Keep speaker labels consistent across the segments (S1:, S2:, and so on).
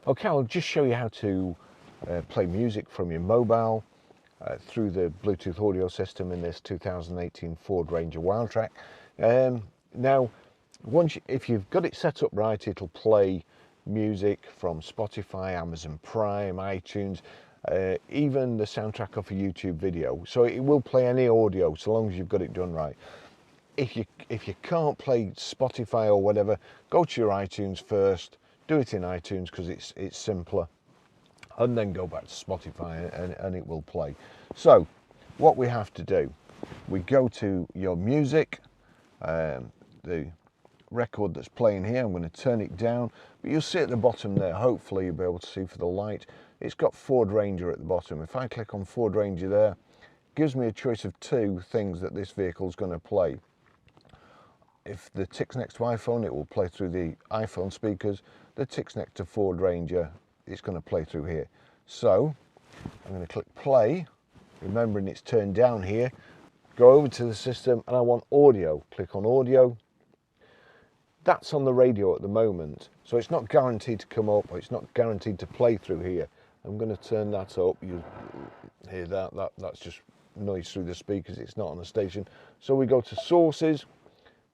S1: Okay, I'll just show you how to play music from your mobile through the Bluetooth audio system in this 2018 Ford Ranger Wildtrak. Now, if you've got it set up right, it'll play music from Spotify, Amazon Prime, iTunes, even the soundtrack of a YouTube video. So it will play any audio so long as you've got it done right. If you can't play Spotify or whatever, go to your iTunes first. Do it in iTunes because it's simpler, and then go back to Spotify and it will play. So what we have to do, we go to your music, the record that's playing here. I'm going to turn it down, but you'll see at the bottom there, hopefully you'll be able to see for the light, it's got Ford Ranger at the bottom. If I click on Ford Ranger there, it gives me a choice of two things that this vehicle is going to play. If the tick's next to iPhone, it will play through the iPhone speakers. The tick's next to Ford Ranger, it's going to play through here. So I'm going to click play, remembering it's turned down here, go over to the system, and I want audio. Click on audio. That's on the radio at the moment, so it's not guaranteed to come up, or it's not guaranteed to play through here. I'm going to turn that up. You hear that's just noise through the speakers, it's not on the station. So we go to sources.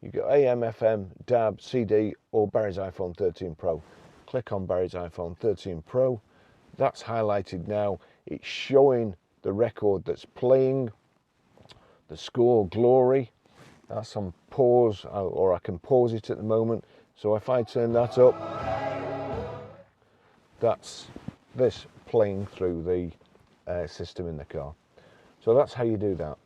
S1: You got AM, FM, DAB, CD, or Barry's iPhone 13 Pro. Click on Barry's iPhone 13 Pro. That's highlighted now. It's showing the record that's playing, the score, Glory. That's on pause, or I can pause it at the moment. So if I turn that up, that's this playing through the system in the car. So that's how you do that.